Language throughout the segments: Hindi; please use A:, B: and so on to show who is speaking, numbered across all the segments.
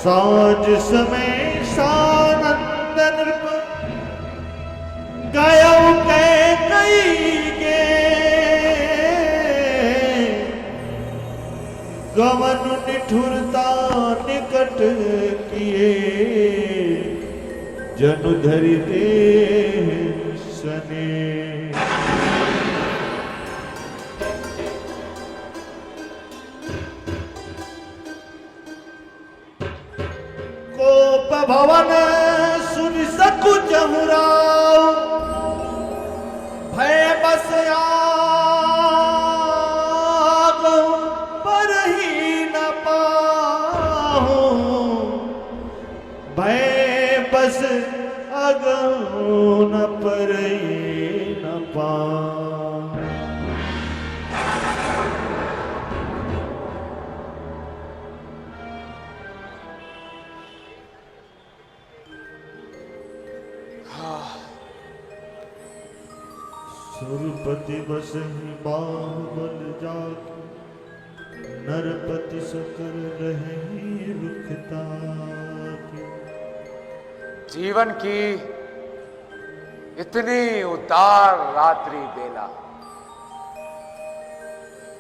A: साज समय सानंद नृप गयौ कैकई गे गवन निठुरता निकट किए जनु धरि देह सने। कोप भवन सुन सकु जहुराव भय बस आगो पर ही न पाहु भय बस अगो न पर ही न पाहु। सुरपति बसहि बाहुबल जाके नरपति सकर रहे रुखता।
B: जीवन की इतनी उदार रात्रि बेला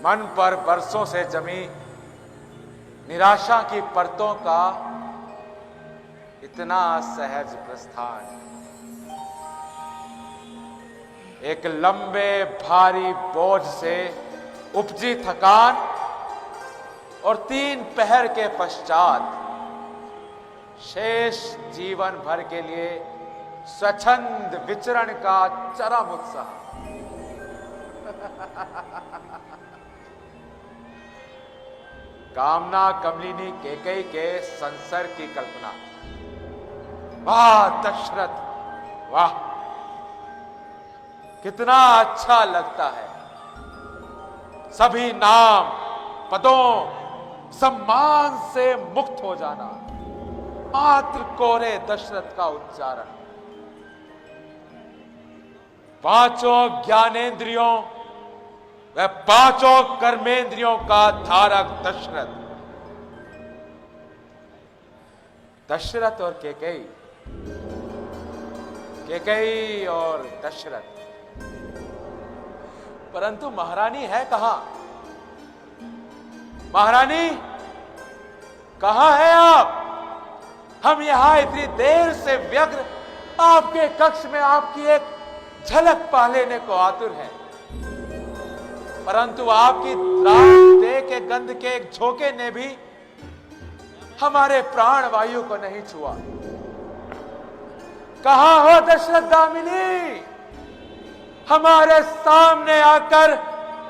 B: मन पर बरसों से जमी निराशा की परतों का इतना सहज प्रस्थान, एक लंबे भारी बोझ से उपजी थकान और 3 पहर के पश्चात शेष जीवन भर के लिए स्वच्छंद विचरण का चरम उत्साह। कामना कमलिनी कैकेयी के संसर्ग की कल्पना। वाह दशरथ वाह, कितना अच्छा लगता है सभी नाम पदों सम्मान से मुक्त हो जाना, मात्र कोरे दशरथ का उच्चारण। 5 ज्ञानेंद्रियों व 5 कर्मेंद्रियों का धारक दशरथ। दशरथ और कैकेयी, कैकेयी और दशरथ, परंतु महारानी है कहां? महारानी कहां है आप? हम यहां इतनी देर से व्यग्र आपके कक्ष में आपकी एक झलक पा लेने को आतुर हैं, परंतु आपकी देह के गंध के एक झोंके ने भी हमारे प्राण वायु को नहीं छुआ। कहां हो दशरथ दामिनी? हमारे सामने आकर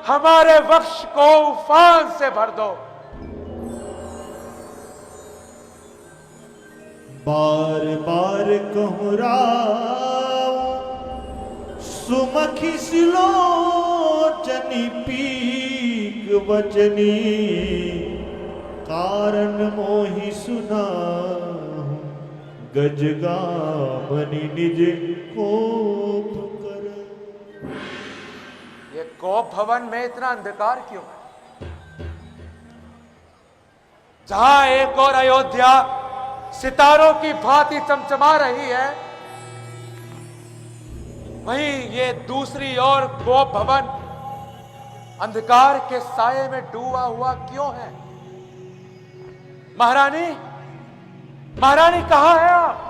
B: हमारे वक्ष को उफान से भर दो।
A: बार बार कहूँ राव सुमखी सिलोचनी पीक वचनी कारण मोहि सुना गजगामनि निज कोप कर।
B: ये कोप भवन में इतना अंधकार क्यों है? जहां एक और अयोध्या सितारों की भांति चमचमा रही है, वहीं ये दूसरी ओर कोप भवन अंधकार के साये में डूबा हुआ क्यों है? महारानी, महारानी कहां है आप?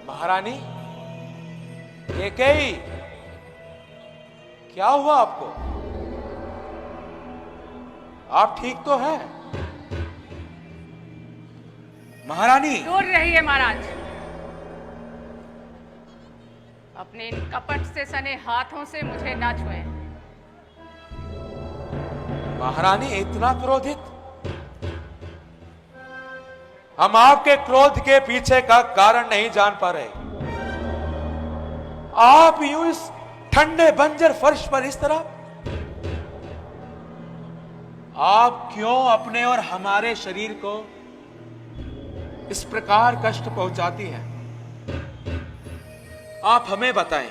B: महारानी कैकेयी, क्या हुआ आपको? आप ठीक तो हैं? महारानी।
C: दूर रहिए महाराज, अपने इन कपट से सने हाथों से मुझे ना छुएं।
B: महारानी इतना क्रोधित? हम आपके क्रोध के पीछे का कारण नहीं जान पा रहे। आप यूं इस ठंडे बंजर फर्श पर इस तरह? आप क्यों अपने और हमारे शरीर को इस प्रकार कष्ट पहुंचाती हैं? आप हमें बताएं,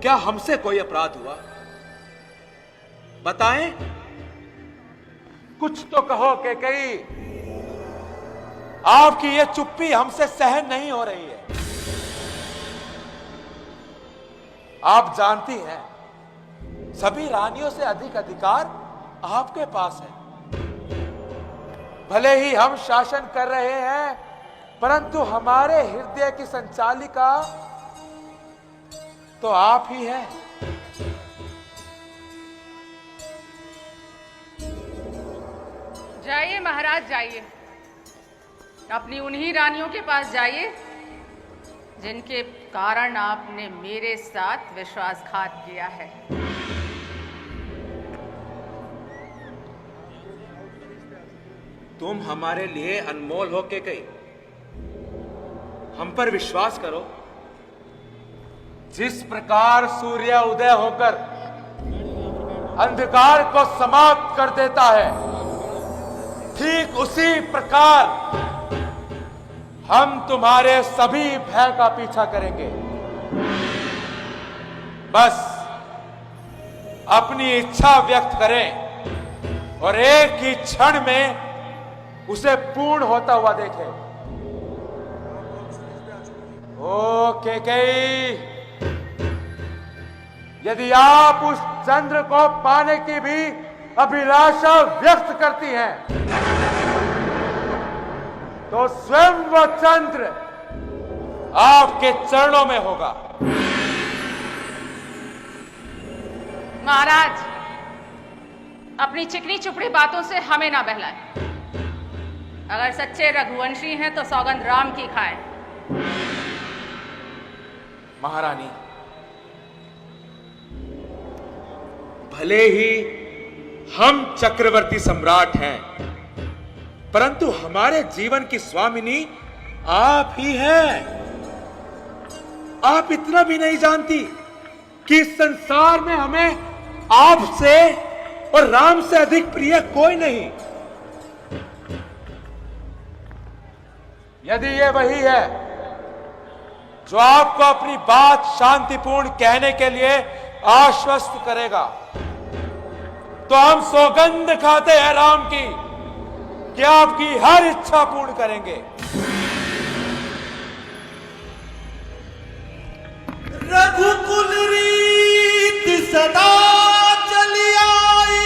B: क्या हमसे कोई अपराध हुआ? बताएं, कुछ तो कहो कैकेयी। आपकी ये चुप्पी हमसे सहन नहीं हो रही है। आप जानती हैं, सभी रानियों से अधिक अधिकार आपके पास है। भले ही हम शासन कर रहे हैं, परंतु हमारे हृदय की संचालिका तो आप ही हैं।
C: जाइए महाराज, जाइए। अपनी उन्हीं रानियों के पास जाइए जिनके कारण आपने मेरे साथ विश्वासघात किया है।
B: तुम हमारे लिए अनमोल हो के गई। हम पर विश्वास करो। जिस प्रकार सूर्य उदय होकर अंधकार को समाप्त कर देता है, ठीक उसी प्रकार हम तुम्हारे सभी भय का पीछा करेंगे। बस अपनी इच्छा व्यक्त करें और एक ही क्षण में उसे पूर्ण होता हुआ देखें। ओ कैकेयी, यदि आप उस चंद्र को पाने की भी अभिलाषा व्यक्त करती हैं, तो स्वयं वो चंद्र आपके चरणों में होगा।
C: महाराज, अपनी चिकनी चुपड़ी बातों से हमें ना बहलाएं। अगर सच्चे रघुवंशी हैं तो सौगंध राम की खाएं।
B: महारानी, भले ही हम चक्रवर्ती सम्राट हैं, परंतु हमारे जीवन की स्वामिनी आप ही हैं। आप इतना भी नहीं जानती कि इस संसार में हमें आपसे और राम से अधिक प्रिय कोई नहीं। यदि ये वही है जो आपको अपनी बात शांतिपूर्ण कहने के लिए आश्वस्त करेगा, तो हम सौगंध खाते हैं राम की कि आपकी हर इच्छा पूर्ण करेंगे।
A: रघुकुल रीत सदा चली आई,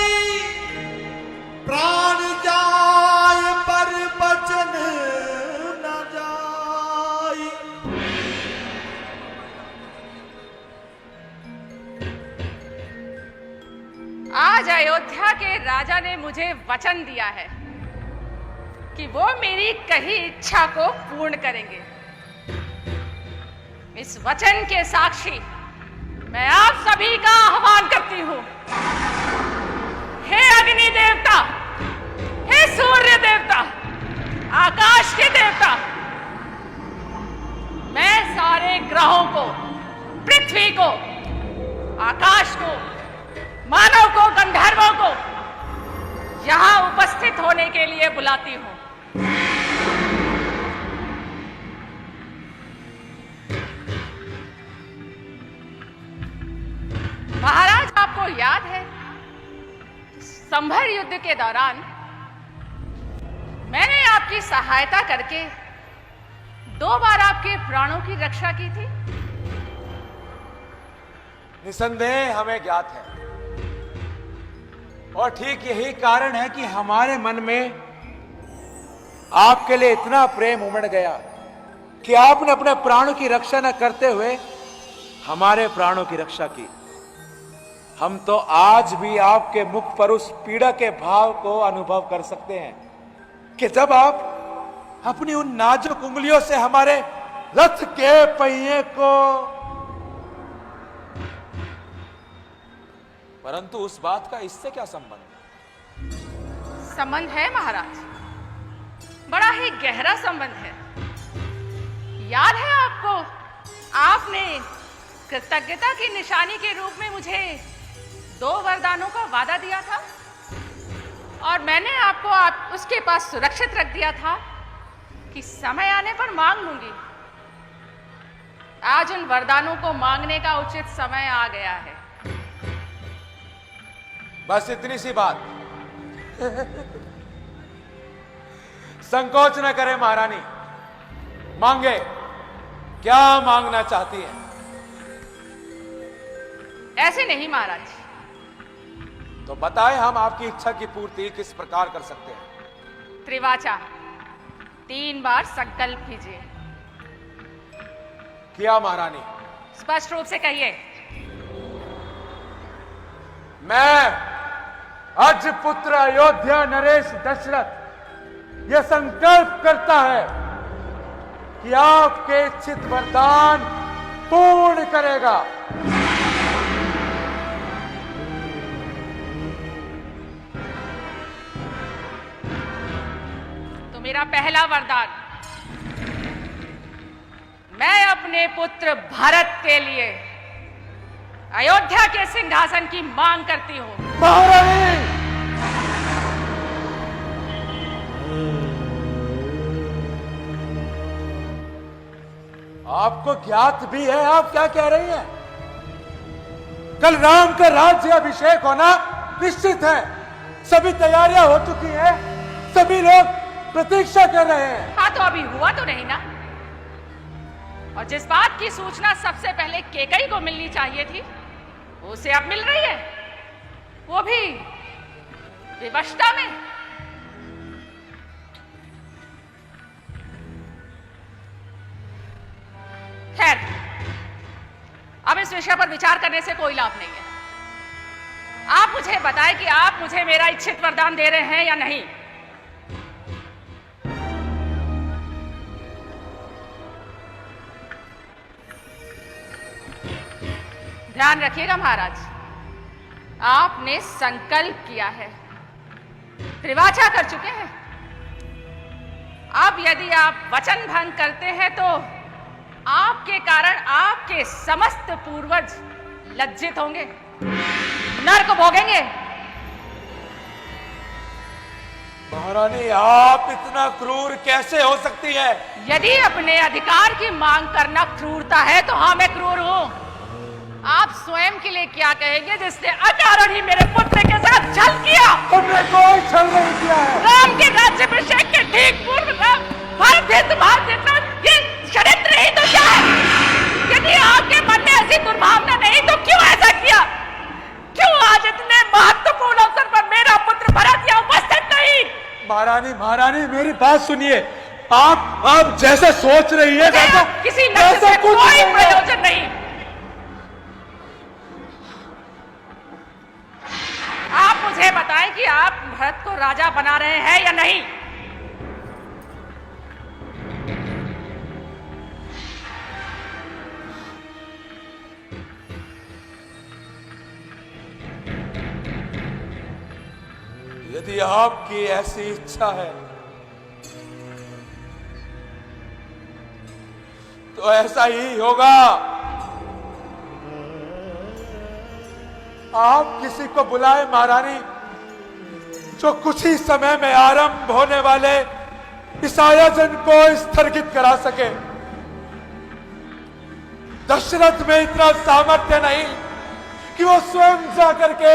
A: प्राण जाय पर बचन न जाय।
C: आज अयोध्या के राजा ने मुझे वचन दिया है कि वो मेरी कही इच्छा को पूर्ण करेंगे। इस वचन के साक्षी मैं आप सभी का आह्वान करती हूं। हे अग्नि देवता, हे सूर्य देवता, आकाश के देवता, मैं सारे ग्रहों को, पृथ्वी को, आकाश को, मानव को, गंधर्वों को यहां उपस्थित होने के लिए बुलाती हूं। महाराज, आपको याद है संभर युद्ध के दौरान मैंने आपकी सहायता करके 2 बार आपके प्राणों की रक्षा की थी।
B: निसंदेह हमें ज्ञात है, और ठीक यही कारण है कि हमारे मन में आपके लिए इतना प्रेम उमड़ गया कि आपने अपने प्राणों की रक्षा न करते हुए हमारे प्राणों की रक्षा की। हम तो आज भी आपके मुख पर उस पीड़ा के भाव को अनुभव कर सकते हैं कि जब आप अपनी उन नाजुक उंगलियों से हमारे रथ के पहिए को, परंतु उस बात का इससे क्या संबंध?
C: संबंध है महाराज, बड़ा ही गहरा संबंध है। याद है आपको, आपने कृतज्ञता की निशानी के रूप में मुझे 2 वरदानों का वादा दिया था और मैंने आपको उसके पास सुरक्षित रख दिया था कि समय आने पर मांग लूंगी। आज उन वरदानों को मांगने का उचित समय आ गया है।
B: बस इतनी सी बात। संकोच न करें महारानी, मांगे। क्या मांगना चाहती हैं?
C: ऐसे नहीं महाराज।
B: तो बताएं, हम आपकी इच्छा की पूर्ति किस प्रकार कर सकते हैं?
C: त्रिवाचा 3 बार संकल्प कीजिए।
B: किया महारानी।
C: स्पष्ट रूप से कहिए।
B: मैं अज पुत्र अयोध्या नरेश दशरथ यह संकल्प करता है कि आपके इच्छित वरदान पूर्ण करेगा।
C: तो मेरा पहला वरदान, मैं अपने पुत्र भरत के लिए अयोध्या के सिंहासन की मांग करती हूं।
B: महारानी, आपको ज्ञात भी है आप क्या कह रही हैं? कल राम का राज्य अभिषेक होना निश्चित है। सभी तैयारियां हो चुकी हैं, सभी लोग प्रतीक्षा कर रहे हैं।
C: हाँ, तो अभी हुआ तो नहीं ना। और जिस बात की सूचना सबसे पहले केकई को मिलनी चाहिए थी, उसे अब मिल रही है, वो भी विवशता में। खैर, अब इस विषय पर विचार करने से कोई लाभ नहीं है। आप मुझे बताएं कि आप मुझे मेरा इच्छित वरदान दे रहे हैं या नहीं। ध्यान रखिएगा महाराज, आपने संकल्प किया है, त्रिवाचा कर चुके हैं। अब यदि आप वचन भंग करते हैं तो आपके कारण आपके समस्त पूर्वज लज्जित होंगे, नर्क भोगेंगे।
B: महारानी, आप इतना क्रूर कैसे हो सकती है?
C: यदि अपने अधिकार की मांग करना क्रूरता है तो हाँ, मैं क्रूर हूं। आप स्वयं के लिए क्या कहेंगे जिसने अकारण ही मेरे पुत्र के साथ छल किया?
B: हमने कोई छल नहीं किया है।
C: राम के राज्याभिषेक के ठीक पूर्व भरत हित ये षड्यंत्र नहीं तो क्या है? यदि आपके मन में ऐसी दुर्भावना नहीं तो क्यों ऐसा किया? क्यों आज इतने महत्वपूर्ण अवसर पर मेरा पुत्र भरत यहाँ उपस्थित नहीं?
B: महारानी मेरी बात सुनिए। आप जैसे सोच रही है वैसा
C: किसी लक्ष्य से कोई प्रयोजन नहीं। आप मुझे बताएं कि आप भरत को राजा बना रहे हैं या नहीं।
B: यदि आपकी ऐसी इच्छा है तो ऐसा ही होगा। आप किसी को बुलाए महारानी, जो कुछ ही समय में आरंभ होने वाले इस आयोजन को स्थगित करा सके। दशरथ में इतना सामर्थ्य नहीं कि वो स्वयं जाकर के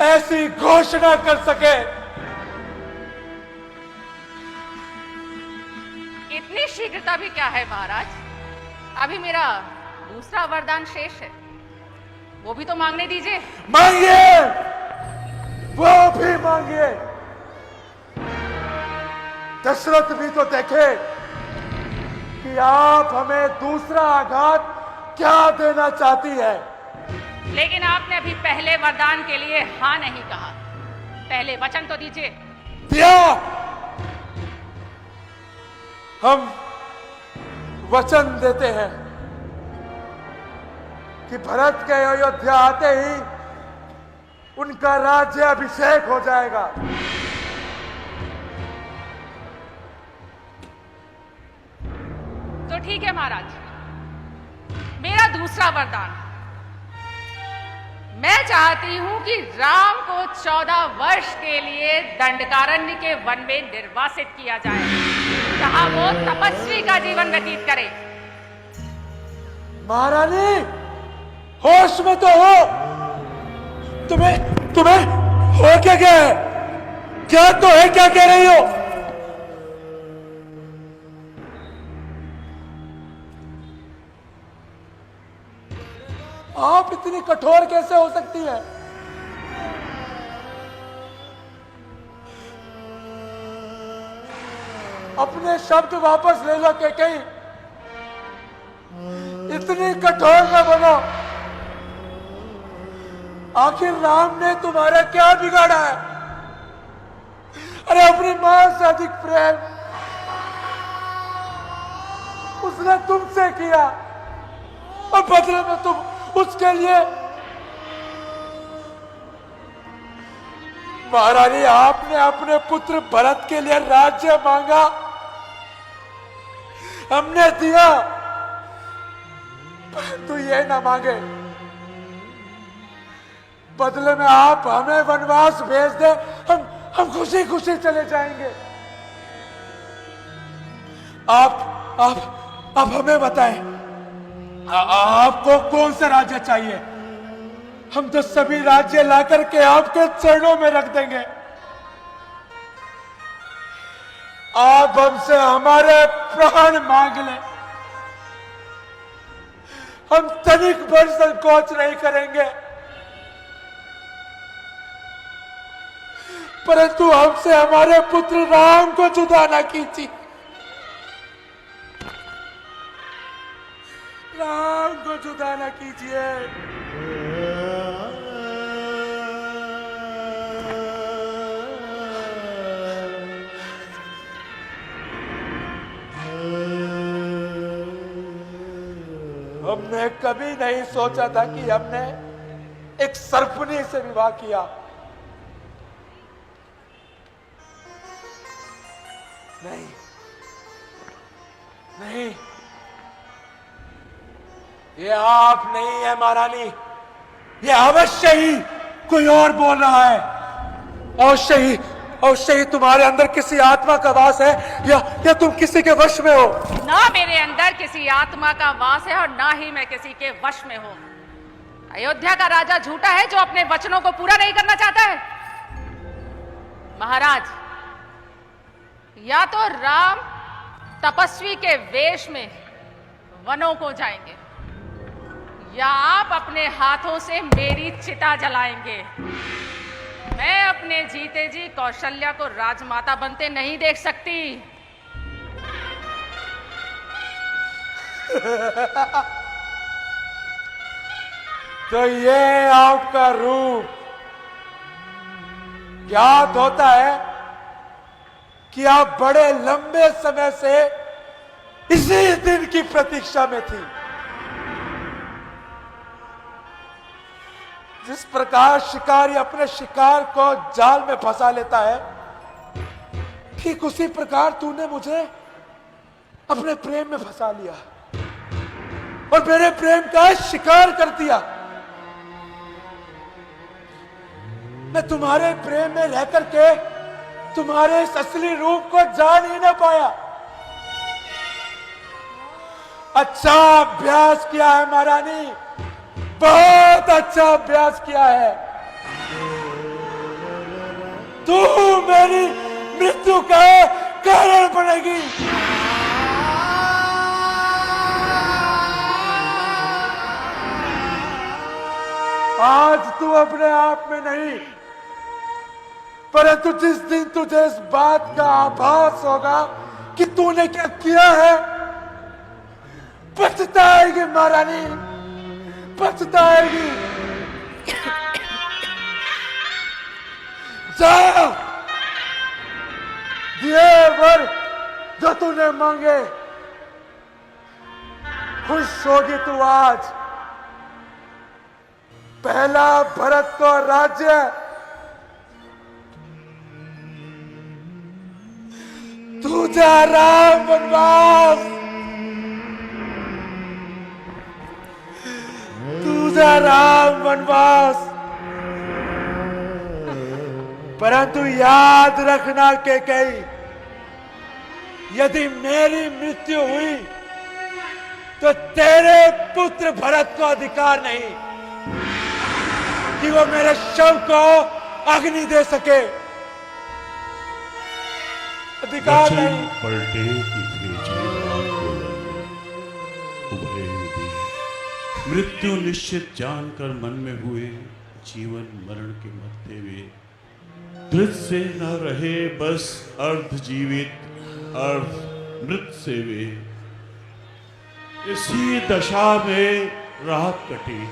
B: ऐसी घोषणा कर सके।
C: इतनी शीघ्रता भी क्या है महाराज? अभी मेरा दूसरा वरदान शेष है, वो भी तो मांगने दीजिए।
B: मांगिए, वो भी मांगिए। दशरथ भी तो देखे कि आप हमें दूसरा आघात क्या देना चाहती है।
C: लेकिन आपने अभी पहले वरदान के लिए हाँ नहीं कहा। पहले वचन तो दीजिए।
B: दिया। हम वचन देते हैं कि भरत के अयोध्या आते ही उनका राज्य अभिषेक हो जाएगा।
C: तो ठीक है महाराज, मेरा दूसरा वरदान, मैं चाहती हूं कि राम को 14 वर्ष के लिए दंडकारण्य के वन में निर्वासित किया जाए, जहां वो तपस्वी का जीवन व्यतीत करे।
B: महारानी, होश में तो हो? तुम्हें हो क्या है? क्या तो है, क्या कह रही हो? आप इतनी कठोर कैसे हो सकती है? अपने शब्द वापस ले लो कैकेयी, इतनी कठोर न बनो। आखिर राम ने तुम्हारा क्या बिगाड़ा है? अरे अपनी मां से अधिक प्रेम उसने तुमसे किया और बदले में तुम उसके लिए। महारानी, आपने अपने पुत्र भरत के लिए राज्य मांगा, हमने दिया, परंतु ये ना मांगे, बदले में आप हमें वनवास भेज दे, हम खुशी खुशी चले जाएंगे। आप हमें बताएं, आपको कौन सा राज्य चाहिए? हम तो सभी राज्य ला करके आपके चरणों में रख देंगे। आप हमसे हमारे प्राण मांग लें, हम तनिक भर संकोच नहीं करेंगे, परंतु हमसे हमारे पुत्र राम को जुदा ना कीजिए। राम को जुदा ना कीजिए। हमने कभी नहीं सोचा था कि हमने एक सर्पनी से विवाह किया। नहीं नहीं, ये आप नहीं है महारानी, ये अवश्य ही कोई और बोल रहा है। अवश्य ही तुम्हारे अंदर किसी आत्मा का वास है, या तुम किसी के वश में हो।
C: ना मेरे अंदर किसी आत्मा का वास है और ना ही मैं किसी के वश में हूं। अयोध्या का राजा झूठा है जो अपने वचनों को पूरा नहीं करना चाहता है। महाराज, या तो राम तपस्वी के वेश में वनों को जाएंगे, या आप अपने हाथों से मेरी चिता जलाएंगे। मैं अपने जीते जी कौशल्या को राजमाता बनते नहीं देख सकती।
B: तो ये आपका रूप ज्ञात होता है कि आप बड़े लंबे समय से इसी दिन की प्रतीक्षा में थी। जिस प्रकार शिकारी अपने शिकार को जाल में फंसा लेता है, ठीक उसी प्रकार तूने मुझे अपने प्रेम में फंसा लिया और मेरे प्रेम का शिकार कर दिया। मैं तुम्हारे प्रेम में रह करके तुम्हारे इस असली रूप को जान ही ना पाया। अच्छा अभ्यास किया है महारानी, बहुत अच्छा अभ्यास किया है। तू मेरी मृत्यु का कारण बनेगी। आज तू अपने आप में नहीं, परंतु जिस दिन तुझे इस बात का आभास होगा कि तूने क्या किया है, पछताएगी महारानी, पछताएगी। जाओ, दिए वर जो तूने मांगे, खुश होगी तू आज। पहला भरत को राज्य, दूसरा राम वनवास। गुजरा राम वनवास, परंतु याद रखना कैकेयी, यदि मेरी मृत्यु हुई तो तेरे पुत्र भरत को अधिकार नहीं कि वो मेरे शव को अग्नि दे सके। अधिकार नहीं।
D: पलटे की भेजे उभरे हुए मृत्यु निश्चित जानकर मन में हुए, जीवन मरण के मरते हुए धृत से न रहे, बस अर्ध जीवित अर्ध मृत से वे। इसी दशा में रात कटी,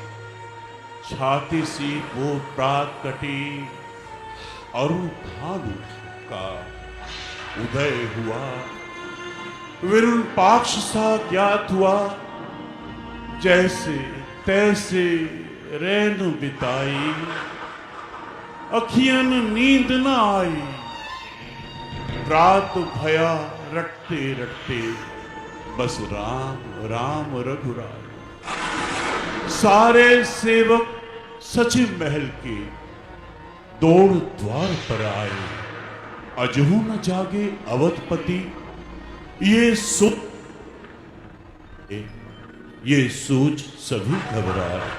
D: छाती सी वो प्रात कटी, अरु भानु का उदय हुआ। विरूपाक्ष सा ज्ञात हुआ, जैसे तैसे रैन बिताई, अखियन नींद न आई। रात भया रटते रटते, बस राम राम रघुराय। सारे सेवक सचिव महल के दौड़ द्वार पर आए, अजहू न जागे अवधपति, ये सोच सभी घबराए।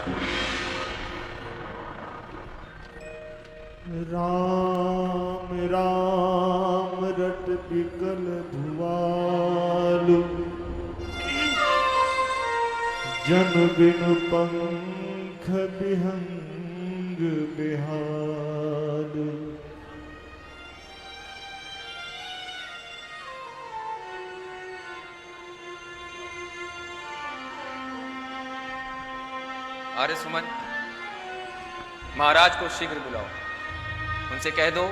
A: राम राम रट बिकल भुआलु, जन बिन पंख बिहंग बिहालु।
E: आर्य सुमन, महाराज को शीघ्र बुलाओ। उनसे कह दो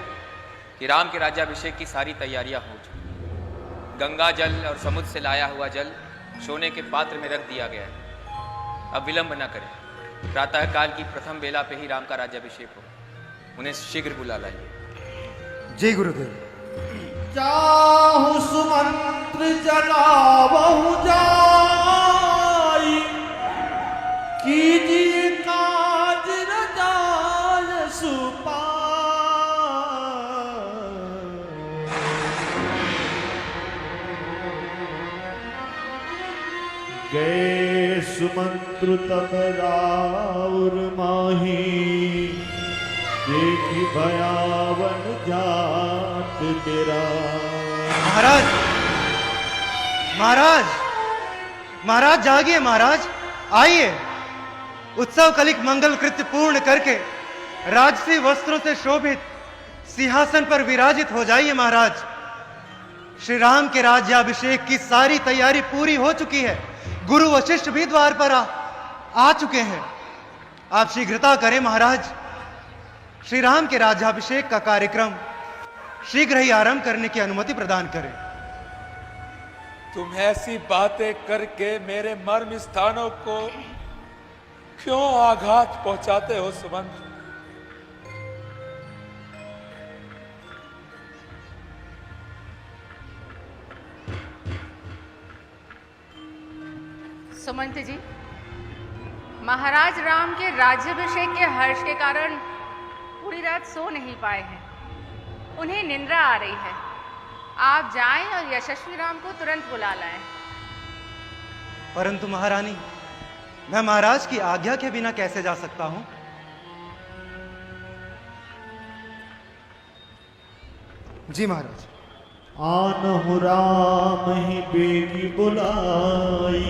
E: कि राम के राज्याभिषेक की सारी तैयारियां हो चुकी। गंगा जल और समुद्र से लाया हुआ जल सोने के पात्र में रख दिया गया है। अब विलंब न करें। प्रातः काल की प्रथम बेला पे ही राम का राज्याभिषेक हो। उन्हें शीघ्र बुला लाइए।
F: जय गुरुदेव।
A: जाहु सुमंत्र जनावहु जाई, कीजिए काज रजाय सुपाई। गए सुमंत्र तब राउर माही, देखी भयावन जात मेरा।
F: महाराज, महाराज, महाराज जागिए। महाराज आइए, उत्सव कलिक मंगल कृत्य पूर्ण करके राजसी वस्त्रों से शोभित सिंहासन पर विराजित हो जाइए। महाराज, श्री राम के राज्याभिषेक की सारी तैयारी पूरी हो चुकी है। गुरु वशिष्ठ भी द्वार पर आ चुके हैं। आप शीघ्रता करें महाराज। श्री राम के राज्याभिषेक का कार्यक्रम शीघ्र ही आरंभ करने की अनुमति प्रदान करें।
B: तुम ऐसी बातें करके मेरे मर्म स्थानों को क्यों आघात पहुंचाते हो सुमंत?
C: सुमंत जी, महाराज राम के राज्याभिषेक के हर्ष के कारण पूरी रात सो नहीं पाए हैं। उन्हें निंद्रा आ रही है। आप जाएं और यशस्वी राम को तुरंत बुला लाएं।
F: परंतु महारानी, मैं महाराज की आज्ञा के बिना कैसे जा सकता हूं? जी महाराज।
A: आनहु राम ही बेगी बुलाई,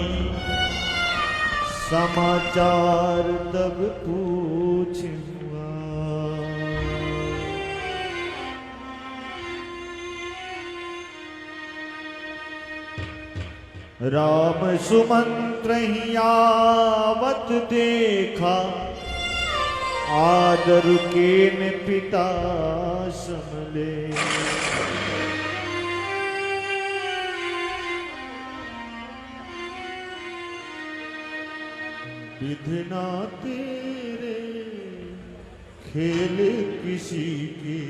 A: समाचार तब पूछ हुआ। राम सुमंत्र ही आवत देखा, आदर केन पिता समले। विधना तेरे खेल किसी के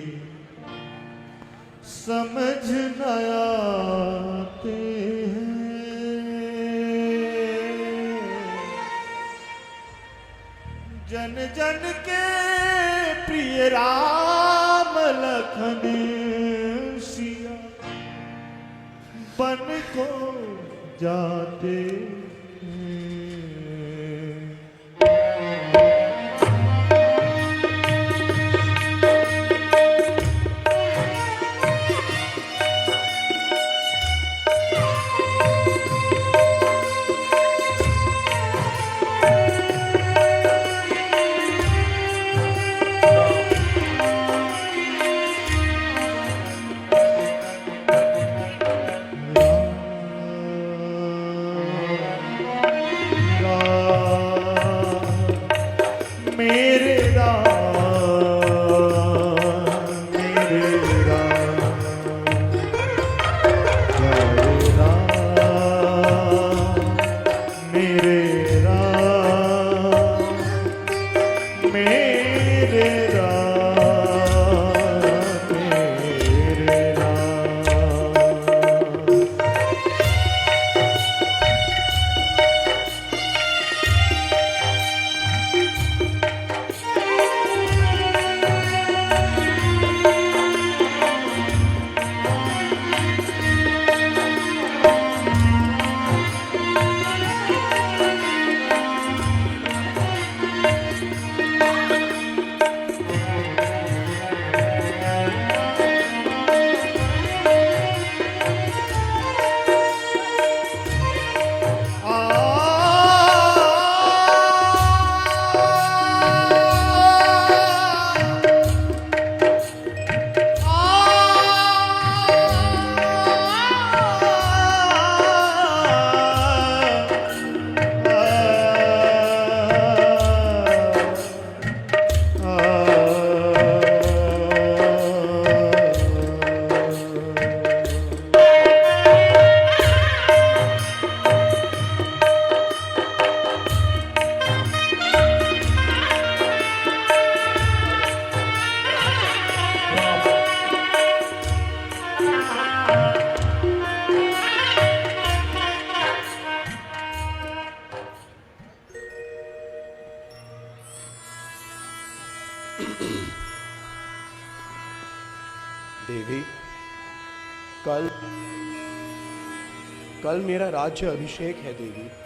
A: समझ न आते हैं। जन जन के प्रिय राम लखन सिया बन को जाते मेरे राम मेरे राम मेरे राम मेरे राम मेरे राम
G: देवी, कल मेरा राज्य अभिषेक है देवी।